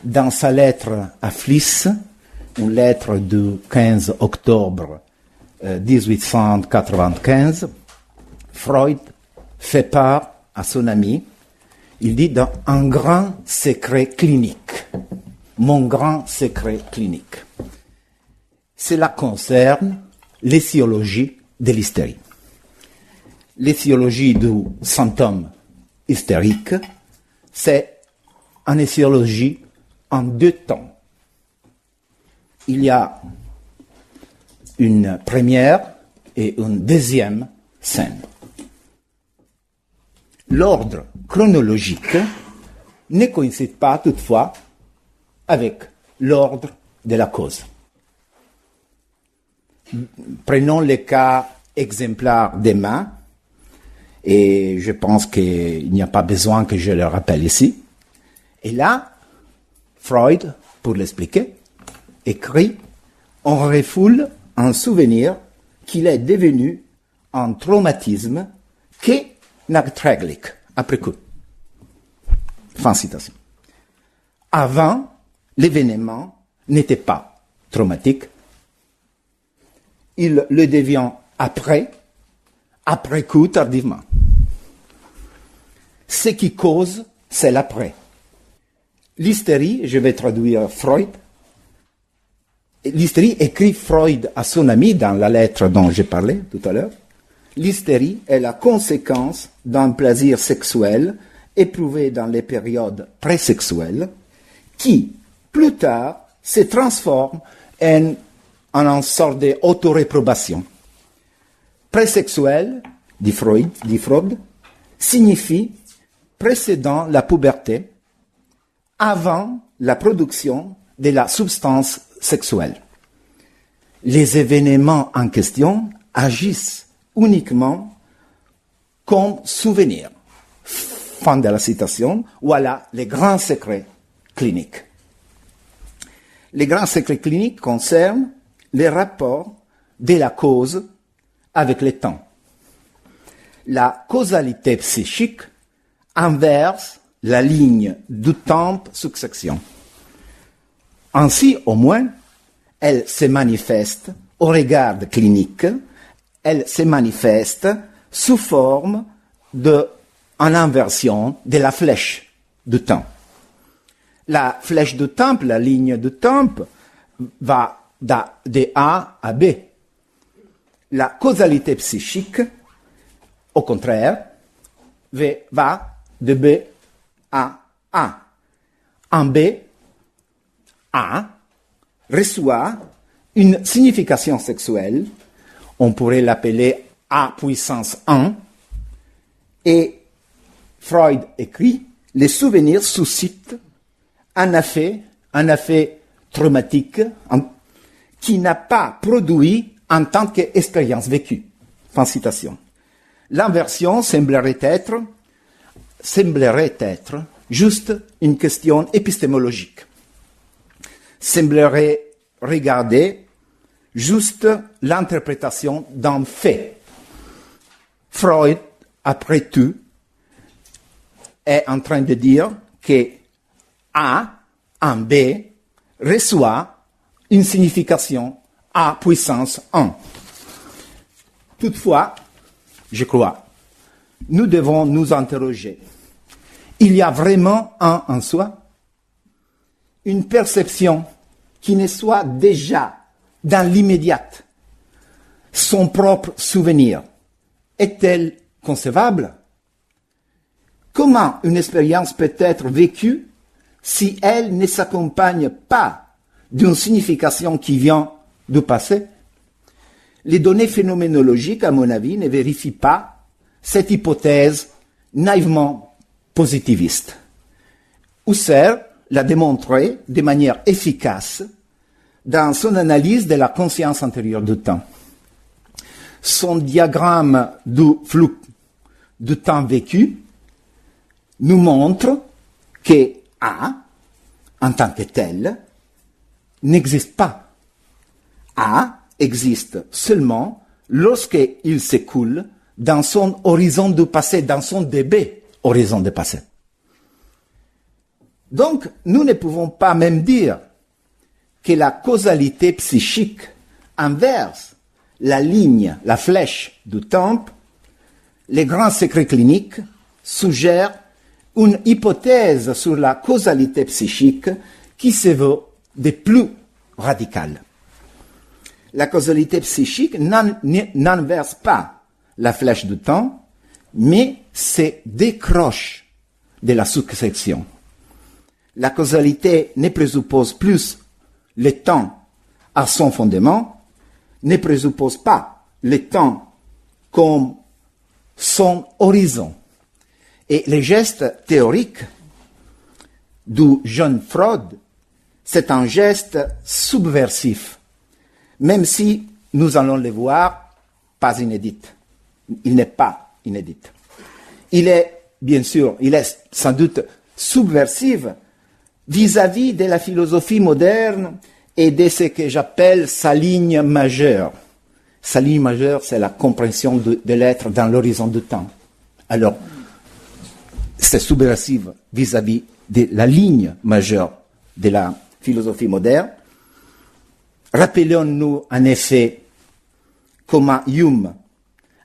Dans sa lettre à Fliss, une lettre du 15 octobre 1895, Freud fait part à son ami, il dit dans un grand secret clinique, mon grand secret clinique. Cela concerne l'étiologie de l'hystérie. L'étiologie du symptôme hystérique, c'est une étiologie en deux temps. Il y a une première et une deuxième scène. L'ordre chronologique ne coïncide pas toutefois avec l'ordre de la cause. Prenons le cas exemplaire des mains, et je pense qu'il n'y a pas besoin que je le rappelle ici. Et là, Freud, pour l'expliquer, écrit « On refoule un souvenir qu'il est devenu un traumatisme qui nachträglich, après coup. » Fin citation. Avant, l'événement n'était pas traumatique. Il le devient après coup tardivement. Ce qui cause, c'est l'après. L'hystérie, je vais traduire Freud. L'hystérie, écrit Freud à son ami dans la lettre dont j'ai parlé tout à l'heure. L'hystérie est la conséquence d'un plaisir sexuel éprouvé dans les périodes présexuelles qui, plus tard, se transforme en une sorte d'autoréprobation. Présexuel, dit Freud, signifie précédant la puberté, avant la production de la substance sexuelle. Les événements en question agissent uniquement comme souvenirs. Fin de la citation. Voilà les grands secrets cliniques. Les grands secrets cliniques concernent les rapports de la cause avec le temps. La causalité psychique inverse la ligne du temps-succession. Ainsi, au moins, elle se manifeste au regard clinique, elle se manifeste sous forme d'une inversion de la flèche du temps. La flèche du temps, la ligne du temps, va de A à B. La causalité psychique, au contraire, va de B à A. En B, A reçoit une signification sexuelle, on pourrait l'appeler A puissance 1, et Freud écrit, les souvenirs suscitent un effet traumatique qui n'a pas produit en tant qu'expérience vécue. Fin citation. L'inversion semblerait être juste une question épistémologique. Semblerait regarder juste l'interprétation d'un fait. Freud, après tout, est en train de dire que A en B reçoit une signification A puissance 1. Toutefois, je crois, nous devons nous interroger. Il y a vraiment en soi une perception qui ne soit déjà dans l'immédiate. Son propre souvenir est-elle concevable? Comment une expérience peut être vécue si elle ne s'accompagne pas d'une signification qui vient du passé? Les données phénoménologiques, à mon avis, ne vérifient pas cette hypothèse naïvement positiviste. Husserl l'a démontré de manière efficace dans son analyse de la conscience antérieure du temps. Son diagramme du flux du temps vécu nous montre que A, en tant que tel, n'existe pas. A existe seulement lorsqu'il s'écoule dans son horizon du passé, dans son début horizon du passé. Donc, nous ne pouvons pas même dire que la causalité psychique inverse la ligne, la flèche du temps. Les grands secrets cliniques suggèrent une hypothèse sur la causalité psychique qui se veut des plus radicales. La causalité psychique n'inverse pas la flèche du temps, mais se décroche de la succession. La causalité ne présuppose plus le temps à son fondement, ne présuppose pas le temps comme son horizon. Et les gestes théoriques du jeune Freud, c'est un geste subversif, même si nous allons le voir, pas inédit. Il n'est pas inédit. Il est, bien sûr, il est sans doute subversif vis-à-vis de la philosophie moderne et de ce que j'appelle sa ligne majeure. Sa ligne majeure, c'est la compréhension de l'être dans l'horizon du temps. Alors, c'est subversif vis-à-vis de la ligne majeure de la philosophie moderne. Rappelons-nous en effet comment Hume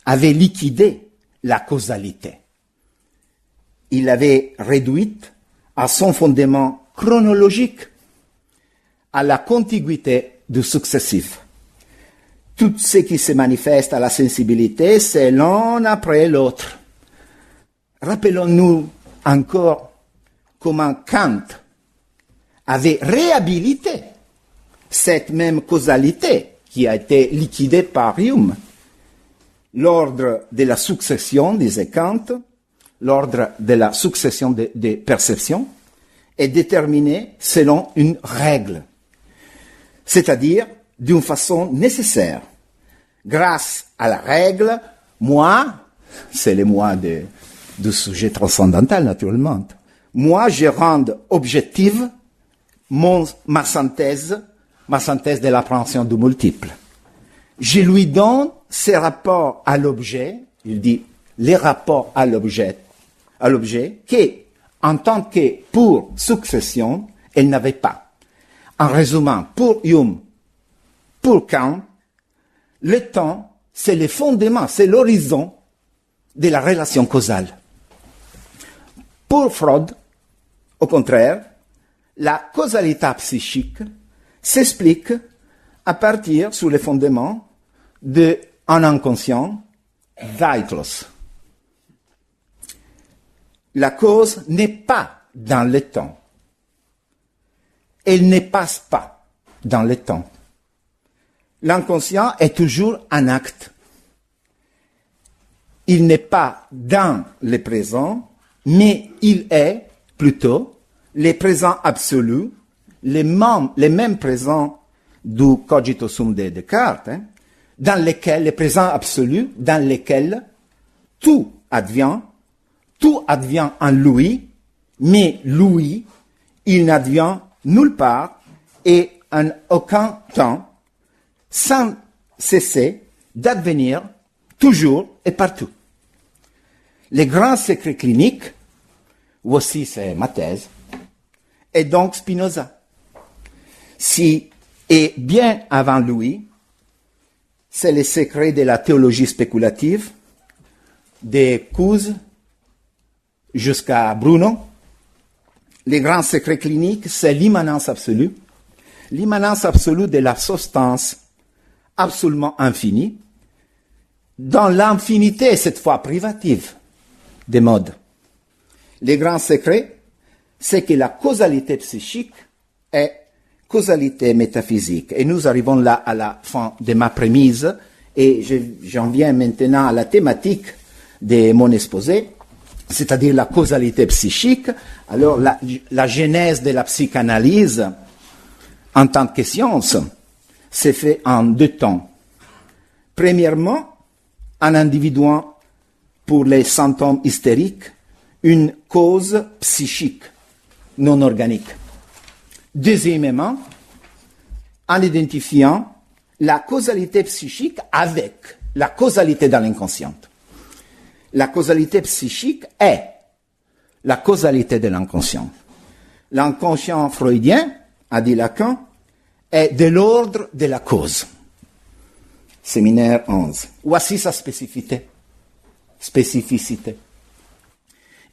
avait liquidé la causalité. Il l'avait réduite à son fondement chronologique, à la contiguïté du successif. Tout ce qui se manifeste à la sensibilité, c'est l'un après l'autre. Rappelons-nous encore comment Kant avait réhabilité cette même causalité qui a été liquidée par Hume. L'ordre de la succession, disait Kant, l'ordre de la succession des perceptions est déterminé selon une règle, c'est-à-dire d'une façon nécessaire. Grâce à la règle, moi, c'est le moi du sujet transcendantal naturellement, moi je rends objective ma synthèse de l'appréhension du multiple. Je lui donne ses rapports à l'objet, il dit les rapports à l'objet, qui, en tant que pour succession, elle n'avait pas. En résumant, pour Hume, pour Kant, le temps, c'est le fondement, c'est l'horizon de la relation causale. Pour Freud, au contraire, la causalité psychique s'explique à partir, sur les fondements, d'un inconscient, Zeitlos. La cause n'est pas dans le temps. Elle ne passe pas dans le temps. L'inconscient est toujours un acte. Il n'est pas dans le présent, mais il est plutôt le présent absolu, les mêmes présents du cogito sum de Descartes, dans lesquels, le présent absolu, dans lesquels tout advient en lui, mais lui, il n'advient nulle part et en aucun temps, sans cesser d'advenir toujours et partout. Les grands secrets cliniques, voici c'est ma thèse, et donc Spinoza. Et bien avant lui, c'est les secrets de la théologie spéculative, de Couze jusqu'à Bruno. Les grands secrets cliniques, c'est l'immanence absolue de la substance absolument infinie, dans l'infinité, cette fois privative, des modes. Les grands secrets, c'est que la causalité psychique est causalité métaphysique. Et nous arrivons là à la fin de ma prémisse, et j'en viens maintenant à la thématique de mon exposé, c'est-à-dire la causalité psychique. Alors, la genèse de la psychanalyse, en tant que science, s'est fait en deux temps. Premièrement, en individuant pour les symptômes hystériques une cause psychique non organique. Deuxièmement, en identifiant la causalité psychique avec la causalité dans l'inconscient. La causalité psychique est la causalité de l'inconscient. l'inconscient freudien, a dit Lacan, est de l'ordre de la cause. Séminaire 11. Voici sa spécificité.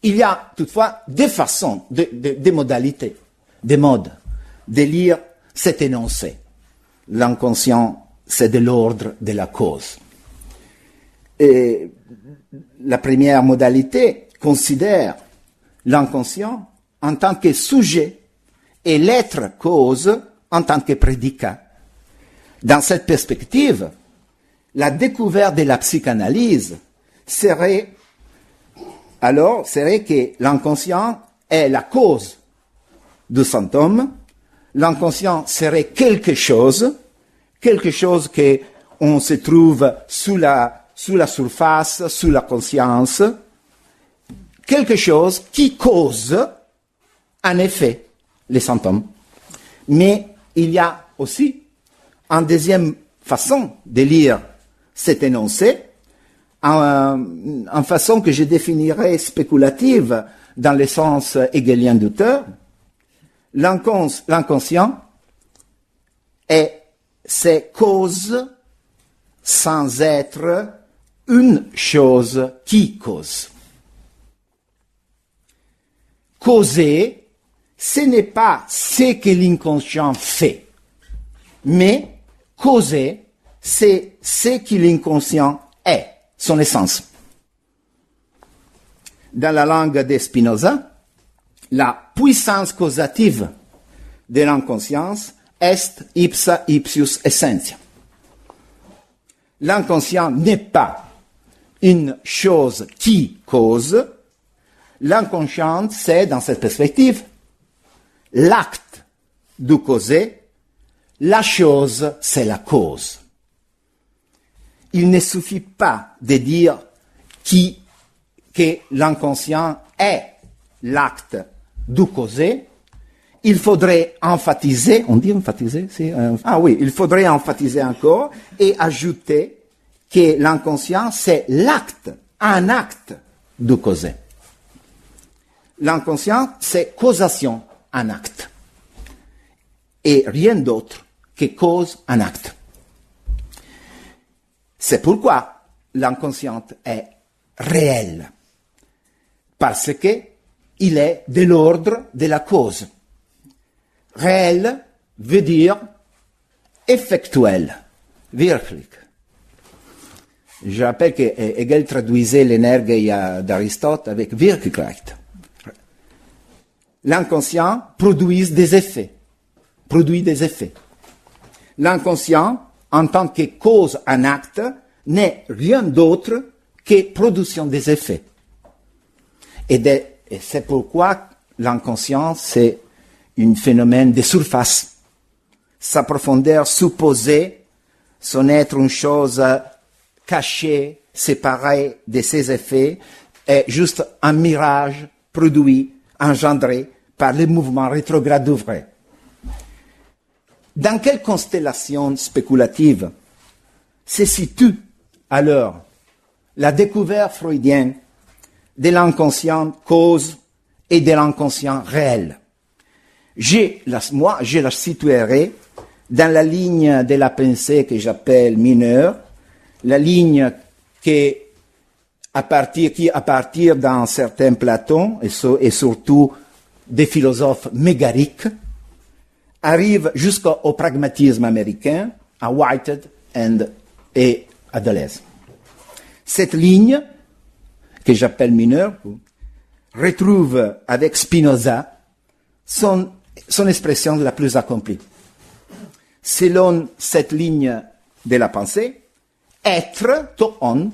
Il y a toutefois des façons, des modalités, des modes de lire cet énoncé. L'inconscient, c'est de l'ordre de la cause. Et la première modalité considère l'inconscient en tant que sujet et l'être cause en tant que prédicat. Dans cette perspective, la découverte de la psychanalyse serait que l'inconscient est la cause du symptôme. L'inconscient serait quelque chose que on se trouve sous la surface, sous la conscience, quelque chose qui cause, en effet, les symptômes. Mais il y a aussi une deuxième façon de lire cet énoncé, en façon que je définirais spéculative dans le sens hegelien d'auteur. L'inconscient c'est cause sans être une chose qui cause. Causer, ce n'est pas ce que l'inconscient fait, mais causer, c'est ce que l'inconscient est, son essence. Dans la langue de Spinoza, la puissance causative de l'inconscience est ipsa ipsius essentia. L'inconscient n'est pas une chose qui cause. L'inconscient, c'est, dans cette perspective, l'acte du causer. La chose, c'est la cause. Il ne suffit pas de dire que l'inconscient est l'acte du causer. Il faudrait emphatiser, on dit emphatiser, il faudrait emphatiser encore et ajouter que l'inconscient, c'est l'acte, un acte du causer. L'inconscient, c'est causation, un acte. Et rien d'autre que cause, un acte. C'est pourquoi l'inconscient est réel. Parce que il est de l'ordre de la cause. Réel veut dire effectuel, wirklich. Je rappelle que Hegel traduisait l'Energia d'Aristote avec Wirklichkeit. L'inconscient produit des effets. L'inconscient, en tant que cause un acte, n'est rien d'autre que production des effets. Et c'est pourquoi l'inconscient, c'est un phénomène de surface. Sa profondeur supposée, son être une chose cachée, séparée de ses effets, est juste un mirage produit, engendré par les mouvements rétrogrades du vrai. Dans quelle constellation spéculative se situe alors la découverte freudienne de l'inconscient cause et de l'inconscient réel? Moi, je la situerai dans la ligne de la pensée que j'appelle mineure, la ligne qui, à partir d'un certain Platon, et surtout des philosophes mégariques, arrive jusqu'au pragmatisme américain, à Whitehead et à Deleuze. Cette ligne, que j'appelle mineure, retrouve avec Spinoza son expression la plus accomplie. Selon cette ligne de la pensée, être, to on,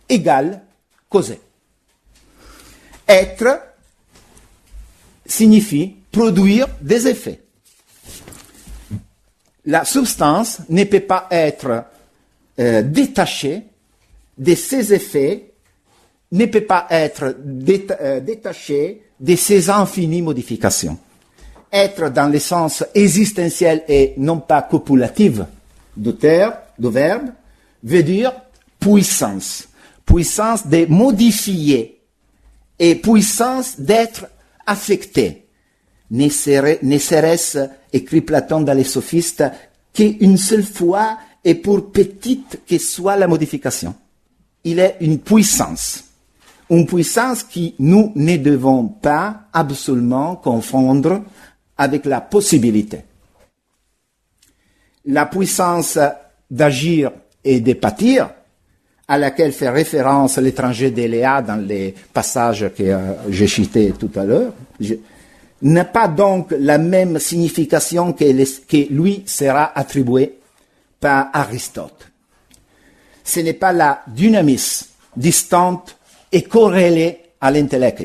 égale causer. Être signifie produire des effets. La substance ne peut pas être détachée de ses effets, ne peut pas être détachée de ses infinies modifications. Être dans le sens existentiel et non pas copulatif du verbe veut dire puissance. Puissance de modifier et puissance d'être affecté. ne serait-ce, écrit Platon dans les Sophistes, qu'une seule fois et pour petite que soit la modification. Il est une puissance qui nous ne devons pas absolument confondre avec la possibilité. La puissance d'agir et de pâtir, à laquelle fait référence l'étranger d'Éléa dans les passages que j'ai cités tout à l'heure, n'a pas donc la même signification que lui sera attribuée par Aristote. Ce n'est pas la dynamis distante et corrélée à l'intellect.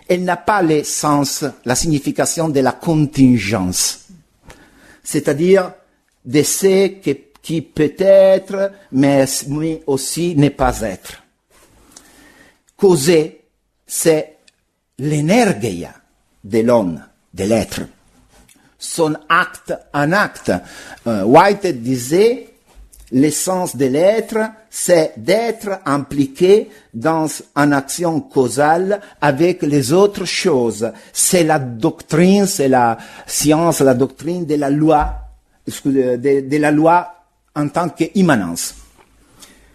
Elle n'a pas le sens, la signification de la contingence, c'est-à-dire de ce qui peut être, mais aussi ne pas être. Causer, c'est l'énergia de l'homme, de l'être. Son acte, un acte. Whitehead disait, l'essence de l'être, c'est d'être impliqué dans une action causale avec les autres choses. C'est la doctrine, c'est la science, la doctrine de la loi, de la loi en tant qu'immanence.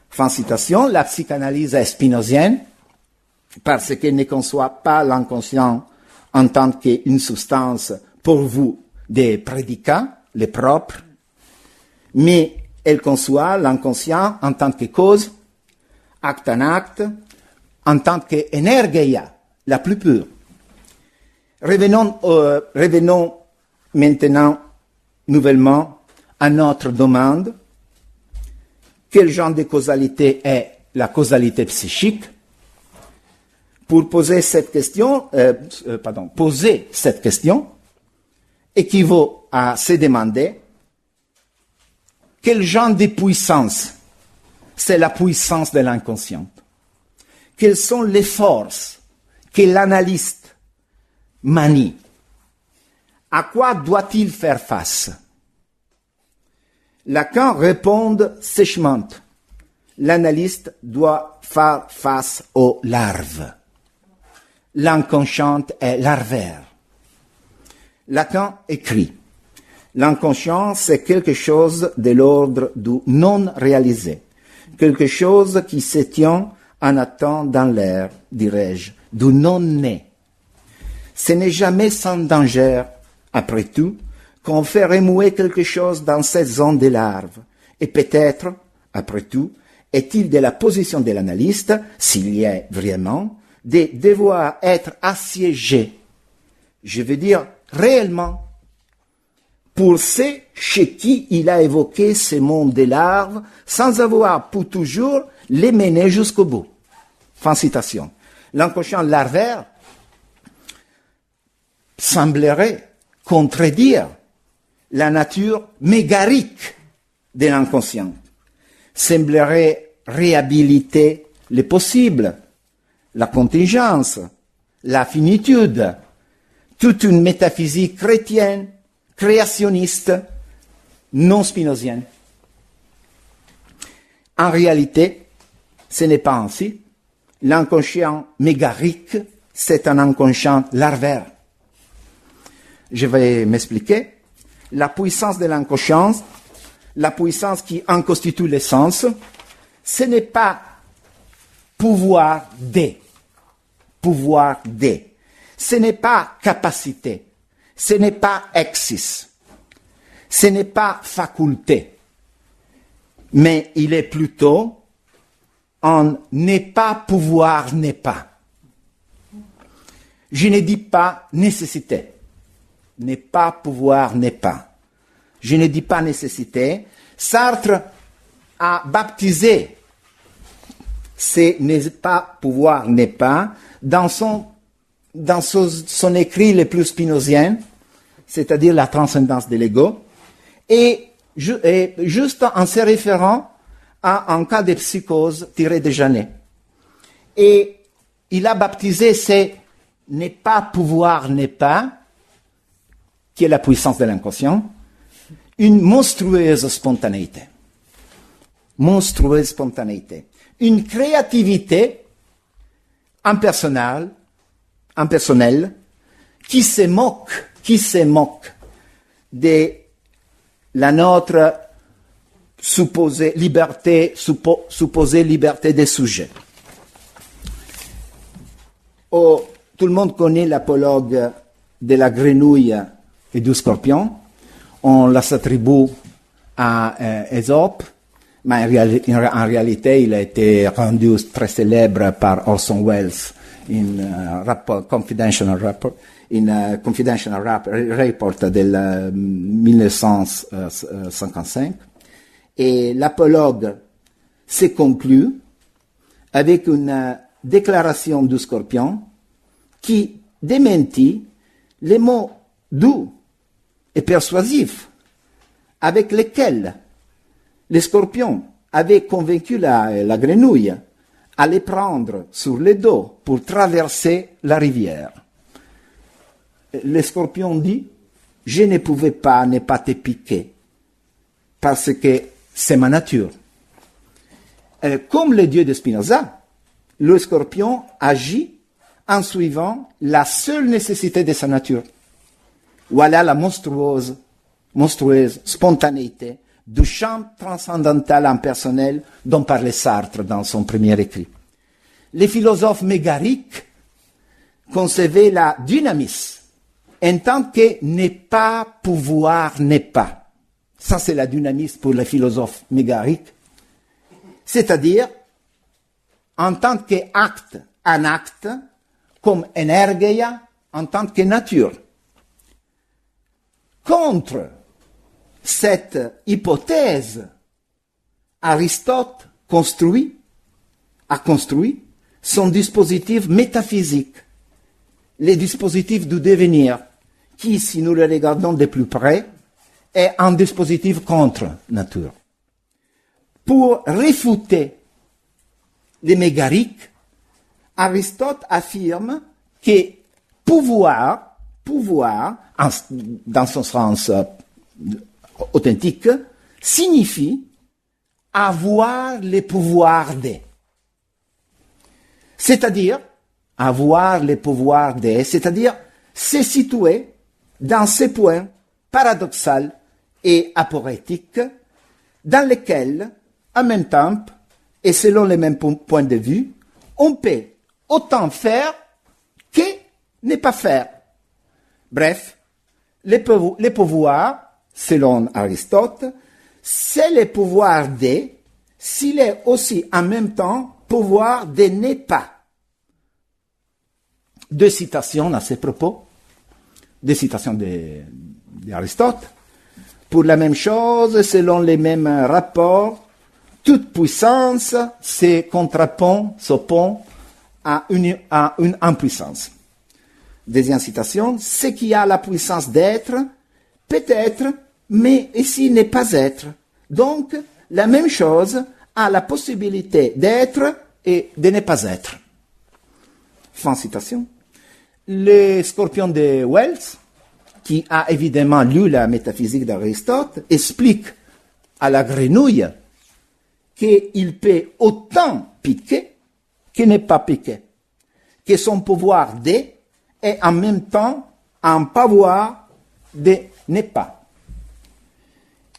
Fin citation, la psychanalyse est spinozienne parce qu'elle ne conçoit pas l'inconscient en tant qu'une substance pour vous des prédicats, les propres, mais elle conçoit l'inconscient en tant que cause, acte en acte, en tant qu'énergia, la plus pure. Revenons maintenant nouvellement à notre demande. Quel genre de causalité est la causalité psychique? Pour poser cette question, équivaut à se demander quel genre de puissance c'est la puissance de l'inconscient. Quelles sont les forces que l'analyste manie? À quoi doit-il faire face? Lacan répond sèchement. L'analyste doit faire face aux larves. L'inconscient est larvaire. Lacan écrit: l'inconscient, c'est quelque chose de l'ordre du non réalisé, quelque chose qui se tient en attente dans l'air, dirais-je, du non né. Ce n'est jamais sans danger, après tout, qu'on fait remuer quelque chose dans cette zone des larves. Et peut-être, après tout, est-il de la position de l'analyste, s'il y est vraiment, de devoir être assiégé, je veux dire réellement, pour ceux chez qui il a évoqué ce monde des larves, sans avoir pour toujours les mener jusqu'au bout. Fin citation. L'inconscient larvaire semblerait contredire la nature mégarique de l'inconscient, semblerait réhabiliter le possible, la contingence, la finitude, toute une métaphysique chrétienne, créationniste, non spinozienne. En réalité, ce n'est pas ainsi. L'inconscient mégarique, c'est un inconscient larvaire. Je vais m'expliquer. La puissance de l'inconscience, la puissance qui en constitue l'essence, ce n'est pas pouvoir de. Ce n'est pas capacité. Ce n'est pas exis. Ce n'est pas faculté. Mais il est plutôt en n'est pas pouvoir n'est pas. Je ne dis pas nécessité. N'est pas pouvoir n'est pas. Je ne dis pas nécessité. Sartre a baptisé ce n'est pas pouvoir n'est pas dans son écrit le plus spinozien, c'est-à-dire la transcendance de l'ego, et juste en se référant à un cas de psychose tiré de Janet. Et il a baptisé ce n'est pas pouvoir n'est pas, qui est la puissance de l'inconscient, une monstrueuse spontanéité. Monstrueuse spontanéité. Une créativité impersonnelle qui se moque de la notre supposée liberté des sujets. Oh, tout le monde connaît l'apologue de la grenouille et du scorpion. On la s'attribue à Ésope, mais en réalité, il a été rendu très célèbre par Orson Welles confidential report del 1955. Et l'apologue se conclut avec une déclaration du scorpion qui démentit les mots doux et persuasifs avec lesquels le scorpion avait convaincu la grenouille à les prendre sur le dos pour traverser la rivière. Le scorpion dit « Je ne pouvais pas ne pas te piquer parce que c'est ma nature ». Comme le dieu de Spinoza, le scorpion agit en suivant la seule nécessité de sa nature. Voilà la monstrueuse spontanéité du champ transcendantal impersonnel dont parlait Sartre dans son premier écrit. Les philosophes mégariques concevaient la dynamis en tant que n'est pas pouvoir n'est pas. Ça, c'est la dynamis pour les philosophes mégariques. C'est-à-dire, en tant qu'acte, un acte, comme energeia, en tant que nature. Contre cette hypothèse, Aristote a construit son dispositif métaphysique, les dispositifs du devenir, qui, si nous le regardons de plus près, est un dispositif contre nature. Pour réfuter les mégariques, Aristote affirme que pouvoir, dans son sens authentique, signifie avoir le pouvoir de. C'est-à-dire, avoir le pouvoir de, c'est-à-dire se situer dans ces points paradoxaux et aporétiques dans lesquels, en même temps, et selon les mêmes points de vue, on peut autant faire que ne pas faire. Bref, les pouvoirs, selon Aristote, c'est le pouvoir de, s'il est aussi en même temps pouvoir de ne pas. Deux citations à ce propos, deux citations d'Aristote. Pour la même chose, selon les mêmes rapports, toute puissance s'oppose à une impuissance. Deuxième citation, ce qui a la puissance d'être, peut être, mais ici n'est pas être. Donc, la même chose a la possibilité d'être et de ne pas être. Fin de citation. Le scorpion de Wells, qui a évidemment lu la métaphysique d'Aristote, explique à la grenouille qu'il peut autant piquer que ne pas piquer, que son pouvoir de est en même temps un pouvoir de ne pas,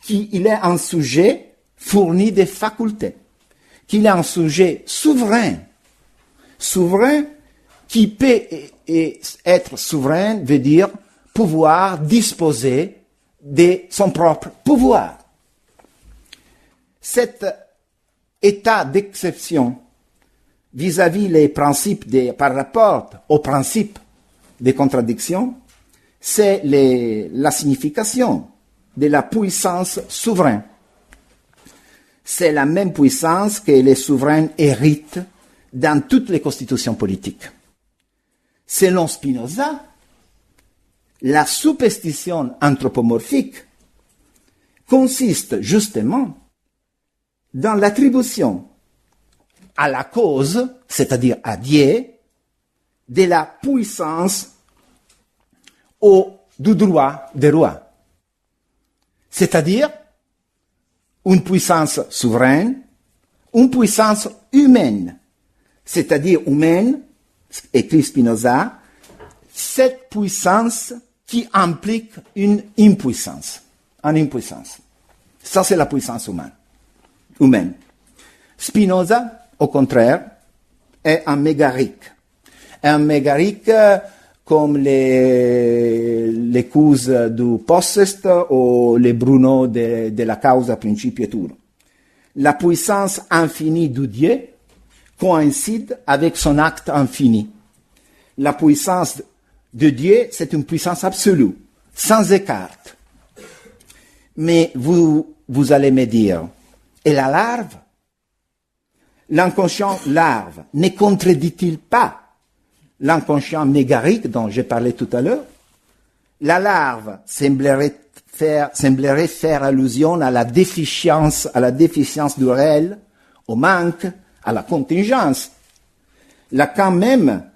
qu'il est un sujet fourni de facultés, qu'il est un sujet souverain qui peut être souverain, veut dire pouvoir disposer de son propre pouvoir. Cet état d'exception vis-à-vis les principes par rapport aux principes des contradictions, c'est la signification de la puissance souveraine. C'est la même puissance que les souverains héritent dans toutes les constitutions politiques. Selon Spinoza, la superstition anthropomorphique consiste justement dans l'attribution à la cause, c'est-à-dire à Dieu, de la puissance du droit des rois. C'est-à-dire une puissance souveraine, une puissance humaine, c'est-à-dire humaine, écrit Spinoza, cette puissance qui implique une impuissance. Ça, c'est la puissance humaine. Spinoza, au contraire, est un mégarique. Un mégarique comme les causes du possest ou les Bruno de la causa principietur. La puissance infinie de Dieu coïncide avec son acte infini. La puissance de Dieu, c'est une puissance absolue, sans écart. Mais vous allez me dire, et la larve? L'inconscient larve ne contredit-il pas l'inconscient mégarique dont j'ai parlé tout à l'heure? La larve semblerait faire allusion à la déficience du réel, au manque, à la contingence. Lacan même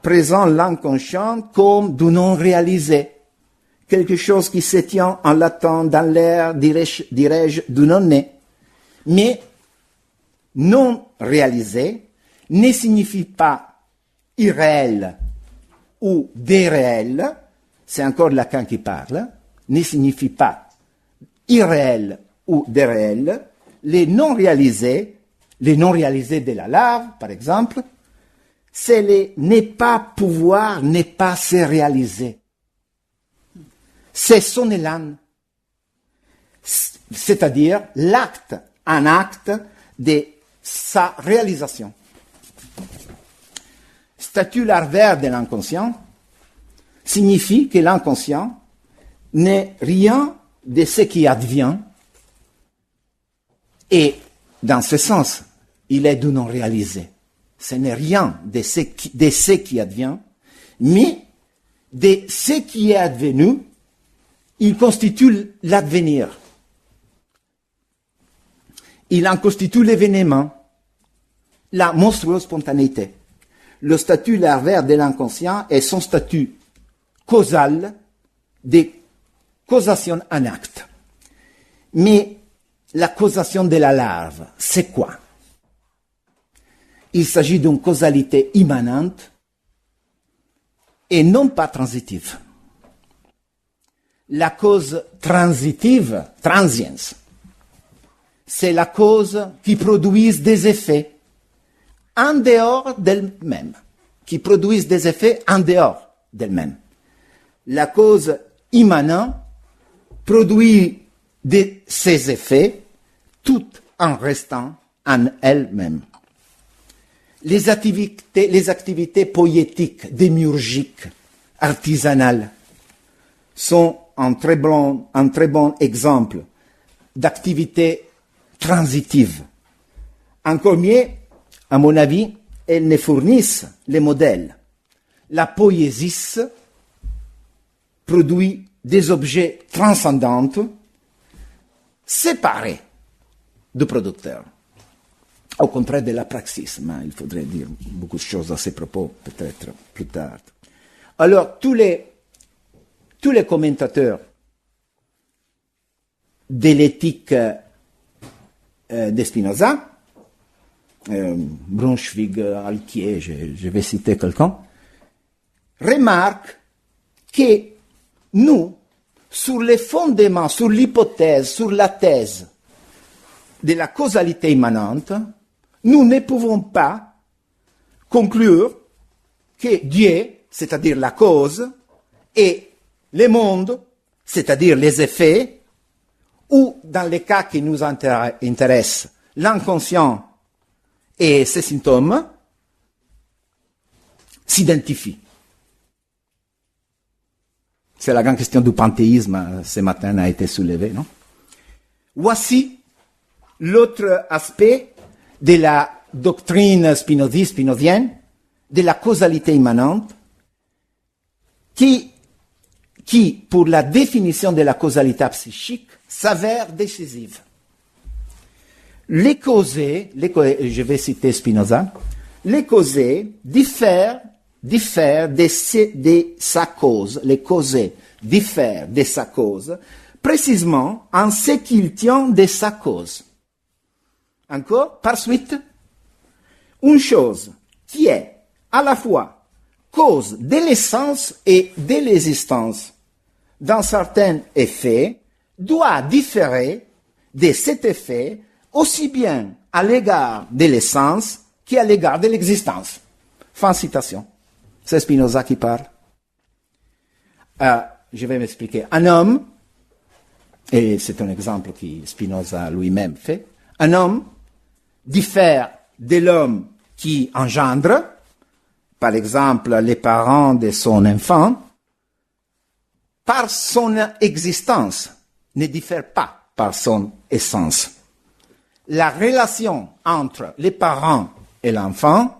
présente l'inconscient comme du non réalisé, quelque chose qui se tient en latent dans l'air, dirais-je, du non-né. Mais non réalisé ne signifie pas irréel ou déréel, c'est encore Lacan qui parle, ne signifie pas irréel ou déréel. Les non réalisés de la larve, par exemple, c'est les ne pas pouvoir, ne pas se réaliser. C'est son élan, c'est-à-dire un acte de sa réalisation. Statut larvaire de l'inconscient signifie que l'inconscient n'est rien de ce qui advient, et dans ce sens, il est du non réalisé. Ce n'est rien de ce qui advient, mais de ce qui est advenu, il constitue l'advenir. Il en constitue l'événement, la monstrueuse spontanéité. Le statut larvaire de l'inconscient est son statut causal de causation en acte. Mais la causation de la larve, c'est quoi? Il s'agit d'une causalité immanente et non pas transitive. La cause transitive, transience, c'est la cause qui produit des effets en dehors d'elle-même, La cause immanente produit ces effets tout en restant en elle-même. Les activités poétiques, démiurgiques, artisanales sont un très bon exemple d'activité transitive. Encore mieux, à mon avis, elles ne fournissent les modèles. La poésie produit des objets transcendants séparés du producteur. Au contraire de la praxis, mais il faudrait dire beaucoup de choses à ces propos, peut-être plus tard. Alors, tous les commentateurs de l'éthique de Spinoza, Braunschweig, Alquier, je vais citer quelqu'un, remarquent que nous, sur les fondements, sur l'hypothèse, sur la thèse de la causalité immanente, nous ne pouvons pas conclure que Dieu, c'est-à-dire la cause, et le monde, c'est-à-dire les effets, ou dans les cas qui nous intéressent, l'inconscient et ses symptômes, s'identifient. C'est la grande question du panthéisme, ce matin a été soulevée, non? Voici l'autre aspect de la doctrine spinozienne, de la causalité immanente, qui, pour la définition de la causalité psychique, s'avère décisive. Les causés, je vais citer Spinoza, les causés diffèrent de sa cause, les causés diffèrent de sa cause, précisément en ce qu'il tient de sa cause. Encore, par suite, une chose qui est à la fois cause de l'essence et de l'existence dans certains effets doit différer de cet effet aussi bien à l'égard de l'essence qu'à l'égard de l'existence. Fin de citation. C'est Spinoza qui parle. Je vais m'expliquer. Un homme, et c'est un exemple que Spinoza lui-même fait, un homme diffère de l'homme qui engendre, par exemple les parents de son enfant, par son existence, ne diffère pas par son essence. La relation entre les parents et l'enfant,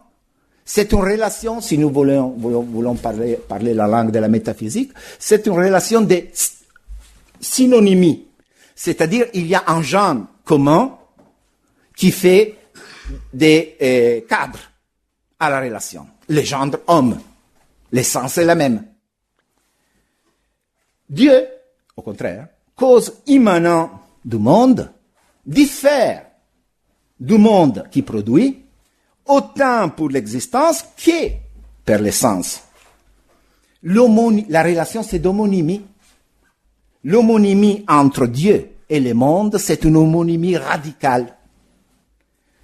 c'est une relation, si nous voulons parler la langue de la métaphysique, c'est une relation de synonymie. C'est-à-dire, il y a un genre commun qui fait des cadres à la relation. Le genre homme. L'essence est la même. Dieu, au contraire, cause immanente du monde, diffère du monde qui produit, autant pour l'existence que pour l'essence. La relation, c'est d'homonymie. L'homonymie entre Dieu et le monde, c'est une homonymie radicale.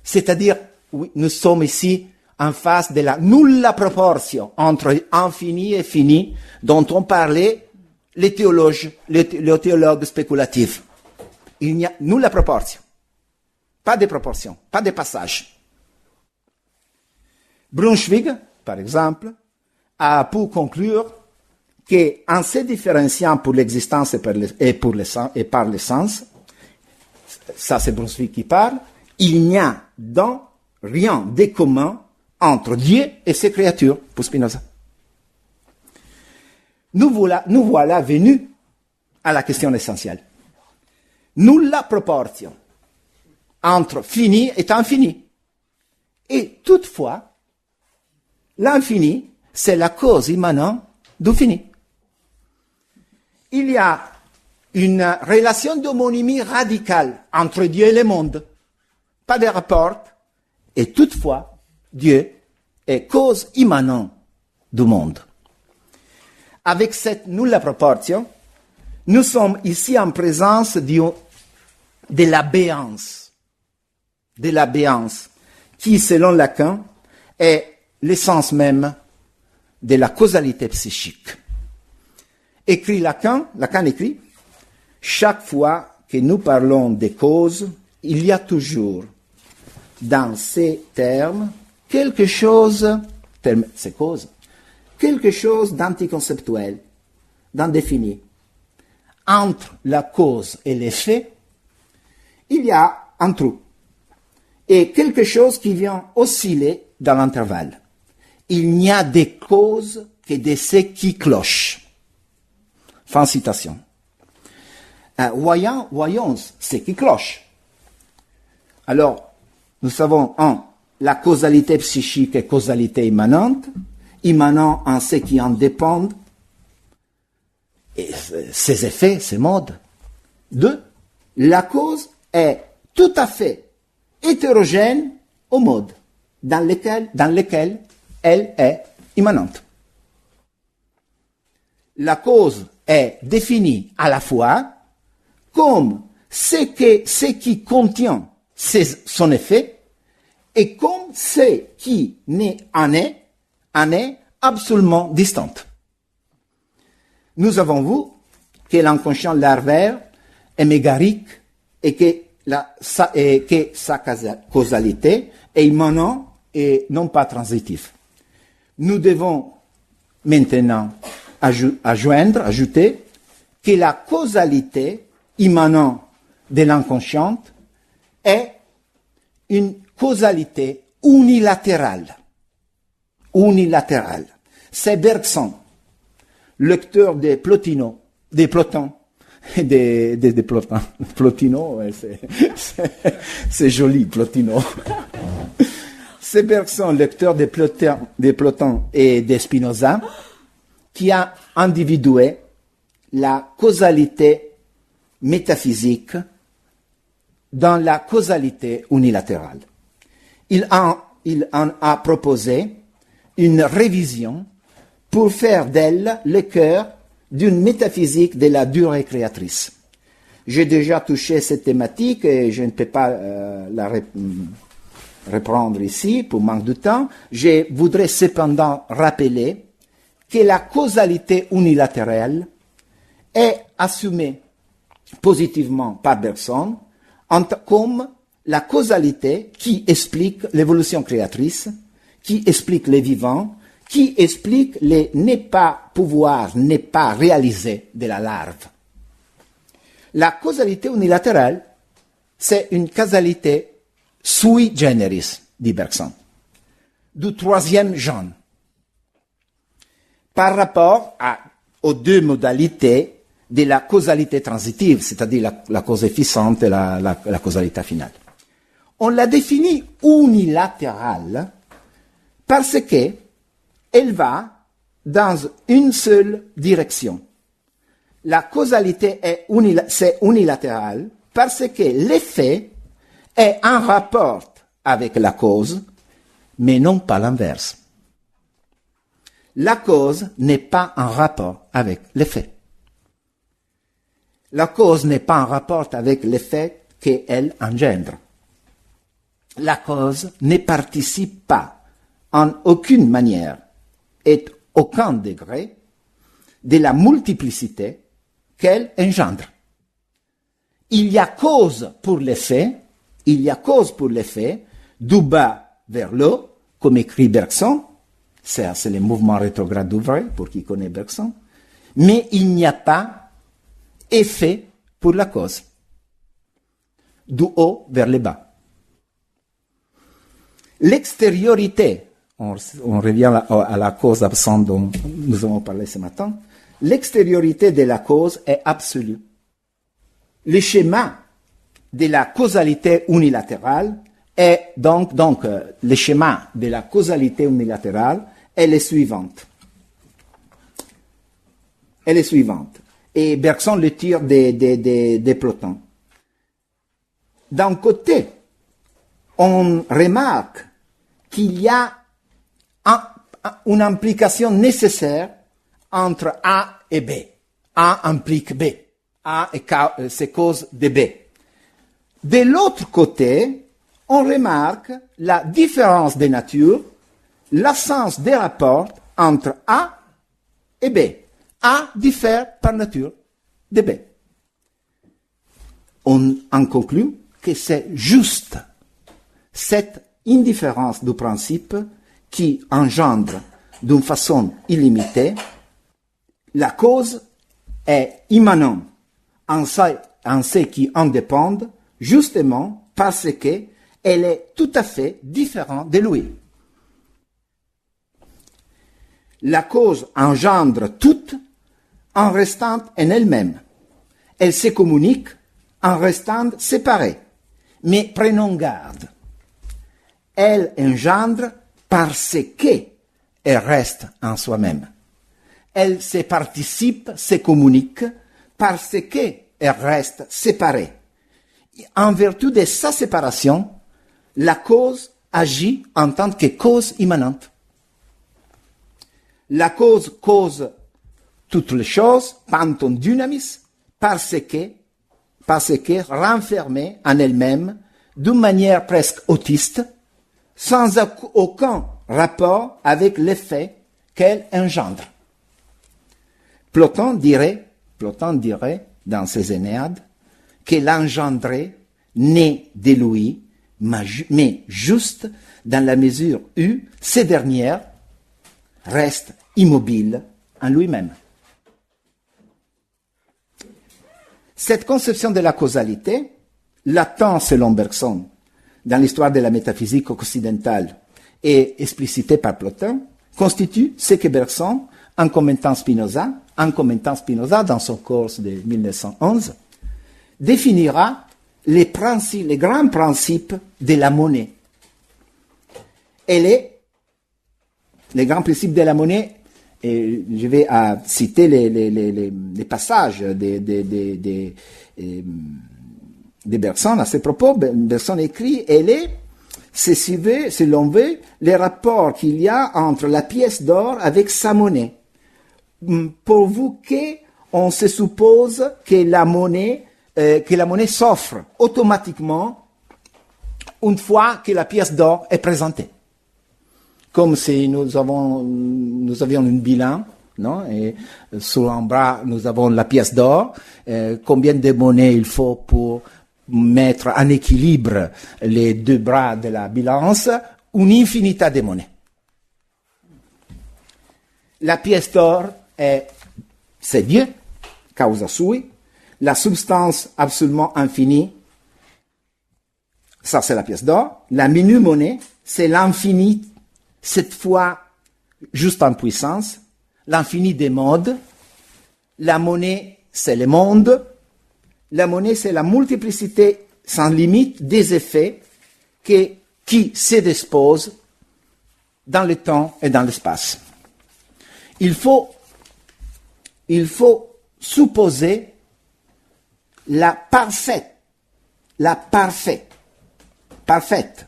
C'est-à-dire, oui, nous sommes ici en face de la nulla proportion entre infini et fini dont ont parlé les théologues spéculatifs. Il n'y a nulla proportion. Pas de proportion, pas de passage. Braunschweig, par exemple, a pu conclure qu'en se différenciant pour l'existence et par l'essence, ça c'est Braunschweig qui parle, il n'y a donc rien de commun entre Dieu et ses créatures, pour Spinoza. Nous voilà venus à la question essentielle. Nulla proportion entre fini et infini. Et toutefois, l'infini, c'est la cause immanente du fini. Il y a une relation d'homonymie radicale entre Dieu et le monde. Pas de rapport. Et toutefois, Dieu est cause immanente du monde. Avec cette nulla proportion, nous sommes ici en présence de l'abéance. De l'abéance, qui, selon Lacan, est l'essence même de la causalité psychique. Écrit Lacan écrit, chaque fois que nous parlons des causes, il y a toujours dans ces termes quelque chose, ces causes, quelque chose d'anticonceptuel, d'indéfini. Entre la cause et l'effet, il y a un trou. Et quelque chose qui vient osciller dans l'intervalle. Il n'y a des causes que de ce qui cloche. Fin de citation. Voyons ce qui cloche. Alors, nous savons, la causalité psychique est causalité immanente en ce qui en dépend, et ses effets, ses modes. 2. La cause est tout à fait hétérogène au mode dans lequel elle est immanente. La cause est définie à la fois comme ce qui contient son effet et comme ce qui en est absolument distante. Nous avons vu que l'inconscient larvaire est mégarique et que sa causalité est immanente et non pas transitive. Nous devons maintenant ajouter que la causalité immanente de l'inconscient est une causalité unilatérale. C'est Bergson, lecteur de Plotino, des Plotins, Plotino, c'est joli, Plotino. C'est Bergson, lecteur de Plotin et de Spinoza, qui a individué la causalité métaphysique dans la causalité unilatérale. Il en a proposé une révision pour faire d'elle le cœur d'une métaphysique de la durée créatrice. J'ai déjà touché cette thématique et je ne peux pas la reprendre ici pour manque de temps. Je voudrais cependant rappeler que la causalité unilatérale est assumée positivement par Bergson comme la causalité qui explique l'évolution créatrice, qui explique les vivants, qui explique les n'est pas pouvoir, n'est pas réalisé de la larve. La causalité unilatérale, c'est une causalité sui generis, dit Bergson, du troisième genre, par rapport aux deux modalités de la causalité transitive, c'est-à-dire la cause efficiente et la causalité finale. On la définit unilatérale parce que elle va dans une seule direction. La causalité c'est unilatéral parce que l'effet est en rapport avec la cause, mais non pas l'inverse. La cause n'est pas en rapport avec l'effet. La cause n'est pas en rapport avec l'effet qu'elle engendre. La cause ne participe pas en aucune manière et aucun degré de la multiplicité qu'elle engendre. Il y a cause pour l'effet, du bas vers le haut, comme écrit Bergson, c'est le mouvement rétrograde d'Ouvray, pour qui connaît Bergson, mais il n'y a pas effet pour la cause, du haut vers le bas. L'extériorité, on revient à la cause absente dont nous avons parlé ce matin, l'extériorité de la cause est absolue. Le schéma de la causalité unilatérale est donc le schéma de la causalité unilatérale est le suivante. Et Bergson le tire des Platon. D'un côté, on remarque qu'il y a une implication nécessaire entre A et B. A implique B. A c'est cause de B. De l'autre côté, on remarque la différence de nature, l'absence de rapport entre A et B. A diffère par nature de B. On en conclut que c'est juste cette indifférence du principe qui engendre d'une façon illimitée la cause est immanente en ce qui en dépend, justement parce qu'elle est tout à fait différente de lui. La cause engendre toute en restant en elle-même. Elle se communique en restant séparée. Mais prenons garde. Elle engendre parce qu'elle reste en soi-même. Elle se participe, se communique parce qu'elle reste séparée. En vertu de sa séparation, la cause agit en tant que cause immanente. La cause cause toutes les choses, panton dynamis, parce que renfermée en elle-même, d'une manière presque autiste, sans aucun rapport avec l'effet qu'elle engendre. Platon dirait dans ses Énéades que l'engendré naît de lui, mais juste dans la mesure où ces dernières restent immobiles en lui-même. Cette conception de la causalité, latente selon Bergson, dans l'histoire de la métaphysique occidentale et explicitée par Platon, constitue ce que Bergson, en commentant Spinoza dans son cours de 1911, définira les grands principes de la monnaie. Les grands principes de la monnaie, et je vais citer les passages de Bergson à ce propos. Bergson écrit, si l'on veut, les rapports qu'il y a entre la pièce d'or avec sa monnaie. pourvu qu'on se suppose que la monnaie s'offre automatiquement une fois que la pièce d'or est présentée. Comme si nous avions un bilan, non? Et sur un bras, nous avons la pièce d'or. Combien de monnaie il faut pour mettre en équilibre les deux bras de la balance? Une infinité de monnaies. La pièce d'or c'est Dieu, causa sui. La substance absolument infinie, ça c'est la pièce d'or. La monnaie, c'est l'infini, cette fois juste en puissance. L'infini des modes. La monnaie, c'est le monde. La monnaie, c'est la multiplicité sans limite des effets qui se disposent dans le temps et dans l'espace. Il faut supposer la parfaite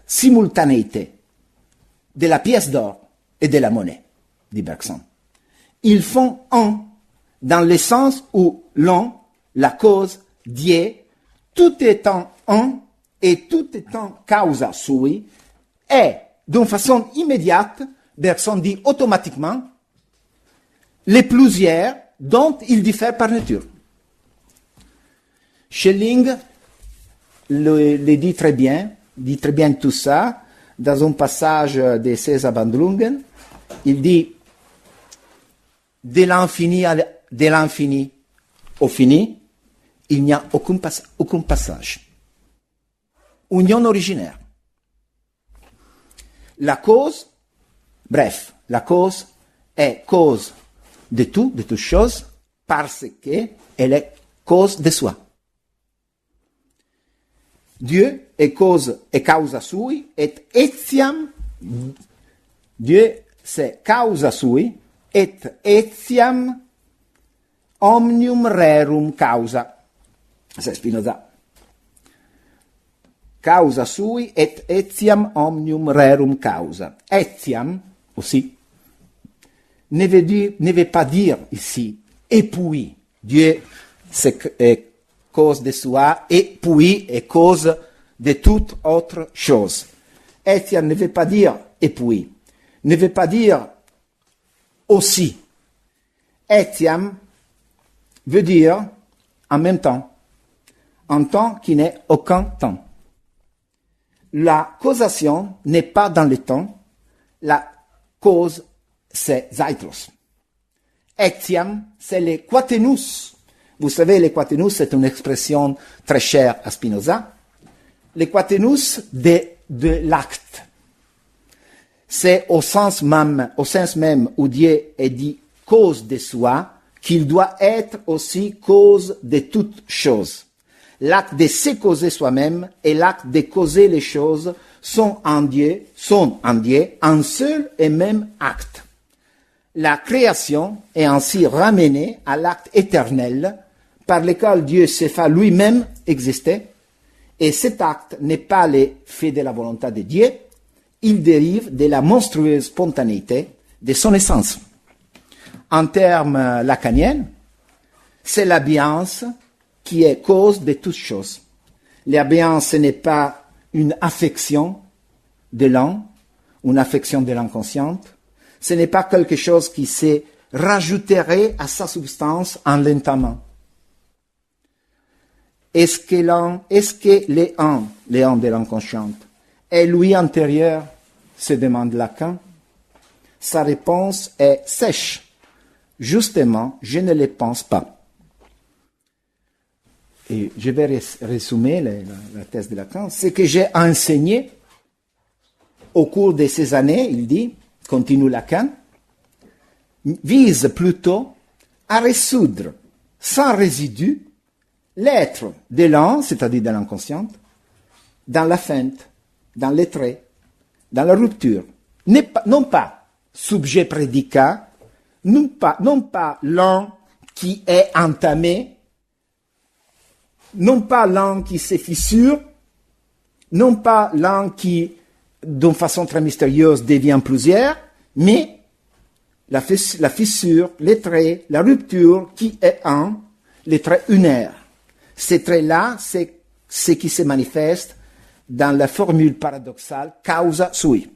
simultanéité de la pièce d'or et de la monnaie, dit Bergson. Ils font un, dans le sens où l'un, la cause, Dieu, tout étant un et tout étant causa sui, est, d'une façon immédiate, Bergson dit automatiquement, les plusieurs dont il diffère par nature. Schelling le dit très bien tout ça, dans un passage de César Bandlungen. Il dit, de l'infini au fini, il n'y a aucun passage. Union originaire. La cause est cause de toute chose, parce qu'elle est cause de soi. Dieu est cause et causa sui, et etiam, Dieu c'est causa sui, et etiam omnium rerum causa. C'est Spinoza. Causa sui et etiam omnium rerum causa. Etiam, aussi, ne veut pas dire ici, et puis, Dieu est cause de soi, et puis est cause de toute autre chose. Etiam ne veut pas dire et puis, ne veut pas dire aussi. Etiam veut dire en même temps, un temps qui n'est aucun temps. La causation n'est pas dans le temps, la cause c'est Zeitlos. Etiam, c'est le quatenus. Vous savez, le quatenus, c'est une expression très chère à Spinoza. Le quatenus de l'acte. C'est au sens même où Dieu est dit cause de soi, qu'il doit être aussi cause de toutes choses. L'acte de se causer soi-même et l'acte de causer les choses sont en Dieu un seul et même acte. La création est ainsi ramenée à l'acte éternel par lequel Dieu s'est fait lui-même exister, et cet acte n'est pas le fait de la volonté de Dieu, il dérive de la monstrueuse spontanéité de son essence. En termes lacaniens, c'est l'habience qui est cause de toutes choses. L'habience n'est pas une affection de l'âme, une affection de l'inconsciente. Ce n'est pas quelque chose qui se rajouterait à sa substance en lentement. Est-ce que le un de l'inconsciente, est lui intérieur, se demande Lacan. Sa réponse est sèche. Justement, je ne le pense pas. Et je vais résumer la thèse de Lacan. Ce que j'ai enseigné au cours de ces années, il dit, continue Lacan, vise plutôt à résoudre sans résidu l'être de l'un, c'est-à-dire de l'inconsciente, dans la feinte, dans les traits, dans la rupture. Non pas sujet-prédicat, non pas l'un qui est entamé, non pas l'un qui se fissure, non pas l'un qui, d'une façon très mystérieuse, devient plusieurs, mais la fissure, les traits, la rupture qui est un, les traits unaires. Ces traits-là, c'est ce qui se manifeste dans la formule paradoxale causa sui.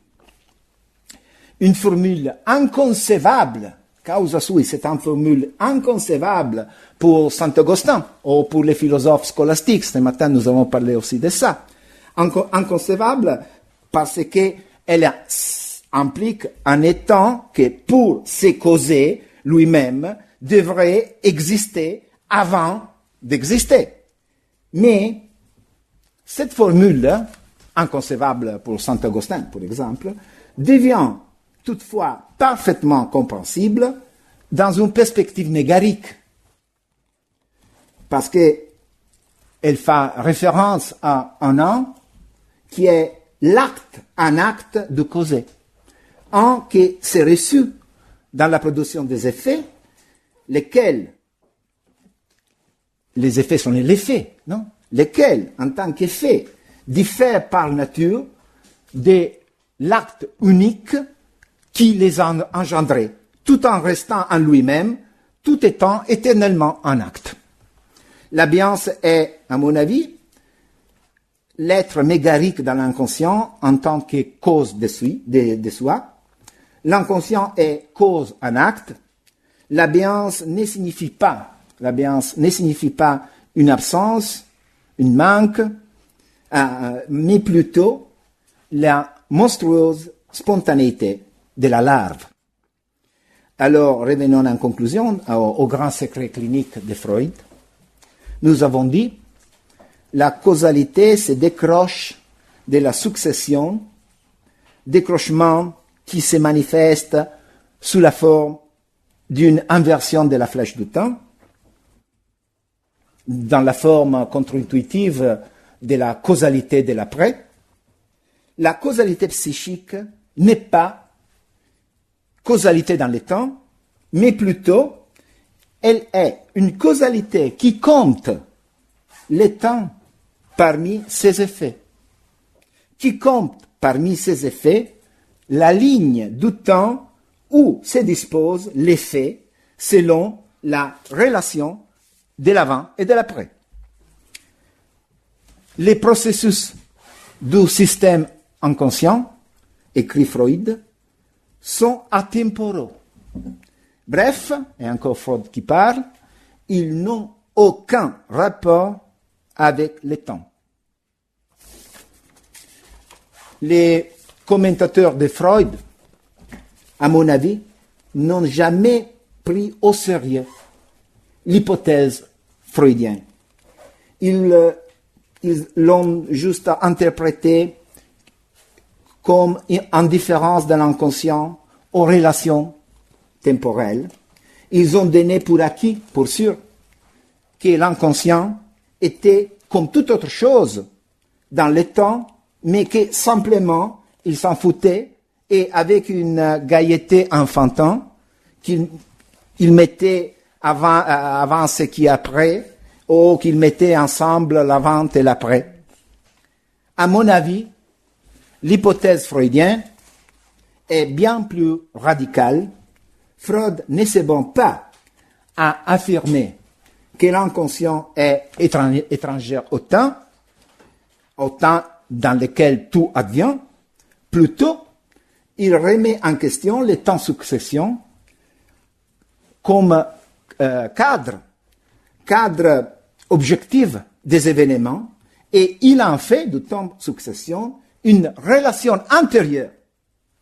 Une formule inconcevable, causa sui, c'est une formule inconcevable pour Saint Augustin ou pour les philosophes scolastiques. Ce matin, nous avons parlé aussi de ça. Inconcevable parce qu'elle implique un étant que pour se causer lui-même devrait exister avant d'exister. Mais cette formule, inconcevable pour Saint Augustin, par exemple, devient toutefois parfaitement compréhensible dans une perspective mégarique, parce qu'elle fait référence à un qui est un acte de causer, un qui s'est reçu dans la production des effets, lesquels, les effets sont les faits, non? Lesquels, en tant qu'effet, diffèrent par nature de l'acte unique qui les a engendrés, tout en restant en lui-même, tout étant éternellement un acte. La biance est, à mon avis, l'être mégarique dans l'inconscient en tant que cause de soi. L'inconscient est cause en acte. La biance ne signifie pas une absence, une manque, mais plutôt la monstrueuse spontanéité de la larve. Alors, revenons en conclusion au grand secret clinique de Freud. Nous avons dit, la causalité se décroche de la succession, décrochement qui se manifeste sous la forme d'une inversion de la flèche du temps, dans la forme contre-intuitive de la causalité de l'après. La causalité psychique n'est pas causalité dans le temps, mais plutôt, elle est une causalité qui compte le temps parmi ses effets, qui compte parmi ses effets la ligne du temps où se dispose l'effet selon la relation de l'avant et de l'après. Les processus du système inconscient, écrit Freud, sont atemporaux. Bref, et encore Freud qui parle, ils n'ont aucun rapport avec le temps. Les commentateurs de Freud, à mon avis, n'ont jamais pris au sérieux l'hypothèse freudienne. Ils l'ont juste interprétée comme indifférence de l'inconscient aux relations temporelles. Ils ont donné pour acquis, pour sûr, que l'inconscient était comme toute autre chose dans le temps, mais que simplement il s'en foutait et avec une gaieté enfantine qu'il mettait avant ce qui est après, ou qu'il mettait ensemble l'avant et l'après. À mon avis, l'hypothèse freudienne est bien plus radicale. Freud ne se bon pas à affirmer que l'inconscient est étranger au temps dans lequel tout advient. Plutôt, il remet en question le temps-succession comme cadre objectif des événements, et il en fait du temps-succession une relation antérieure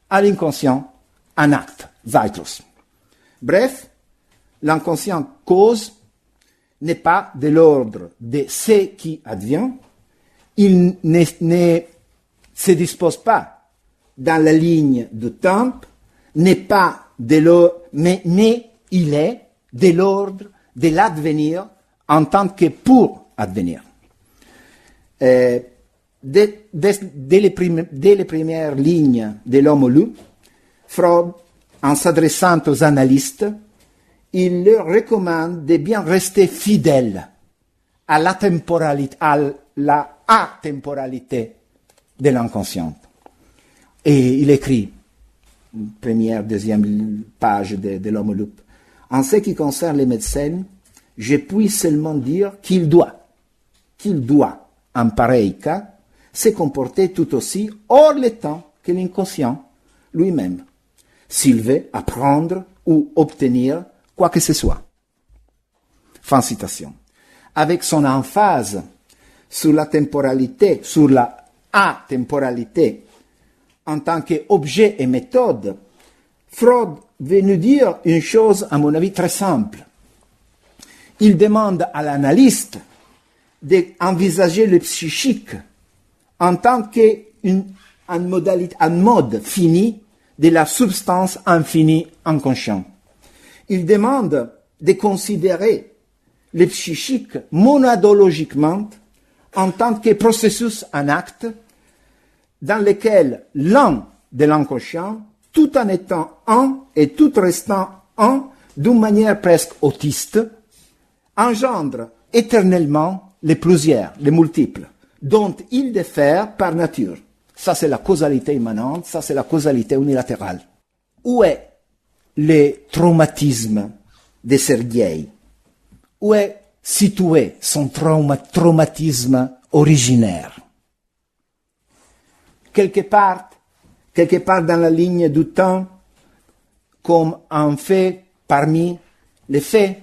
à l'inconscient, un acte, Zeitrus. Bref, l'inconscient cause n'est pas de l'ordre de ce qui advient, il ne se dispose pas dans la ligne du temps, n'est pas de l'ordre, mais il est de l'ordre de l'advenir en tant que pour advenir. Dès les premières lignes de l'Homme lu, Freud, en s'adressant aux analystes, il leur recommande de bien rester fidèles à la atemporalité de l'inconscient. Et il écrit, première, deuxième page de l'Homo Loop. En ce qui concerne les médecins, je puis seulement dire qu'il doit, en pareil cas, se comporter tout aussi hors le temps que l'inconscient lui-même, s'il veut apprendre ou obtenir quoi que ce soit. Fin citation. Avec son emphase sur la temporalité, sur la atemporalité, en tant qu'objet et méthode, Freud veut nous dire une chose, à mon avis, très simple. Il demande à l'analyste d'envisager le psychique en tant qu'un mode fini de la substance infinie inconsciente. Il demande de considérer le psychique monadologiquement en tant que processus en acte dans lequel l'un de l'inconscient, tout en étant un et tout restant un d'une manière presque autiste, engendre éternellement les plusieurs, les multiples, dont il diffère par nature. Ça, c'est la causalité immanente, ça, c'est la causalité unilatérale. Où est le traumatisme de Sergueï? Où est situé son traumatisme originaire? Quelque part dans la ligne du temps, comme un fait parmi les faits,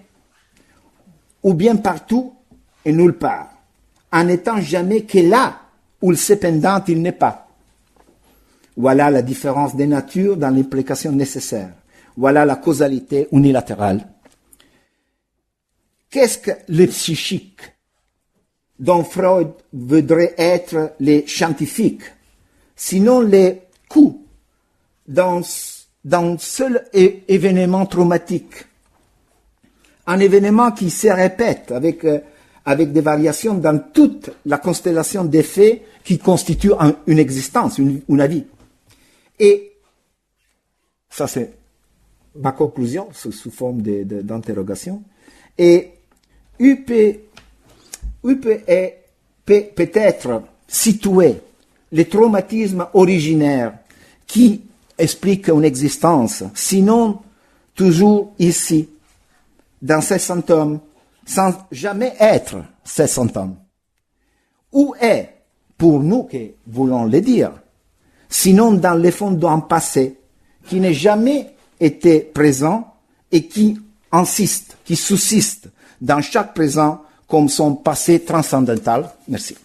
ou bien partout et nulle part, en n'étant jamais que là où cependant il n'est pas. Voilà la différence des natures dans l'implication nécessaire. Voilà la causalité unilatérale. Qu'est-ce que le psychique dont Freud voudrait être le scientifique, sinon les coups d'un seul événement traumatique, un événement qui se répète avec des variations dans toute la constellation d'effets qui constituent une existence, une vie. Et ça c'est ma conclusion sous forme d'interrogation. Et il peut peut-être situer les traumatismes originaires qui expliquent une existence, sinon toujours ici, dans ces symptômes, sans jamais être ces symptômes. Où est, pour nous qui voulons le dire, sinon dans le fond d'un passé qui n'est jamais été présent et qui insiste, qui subsiste dans chaque présent comme son passé transcendantal. Merci.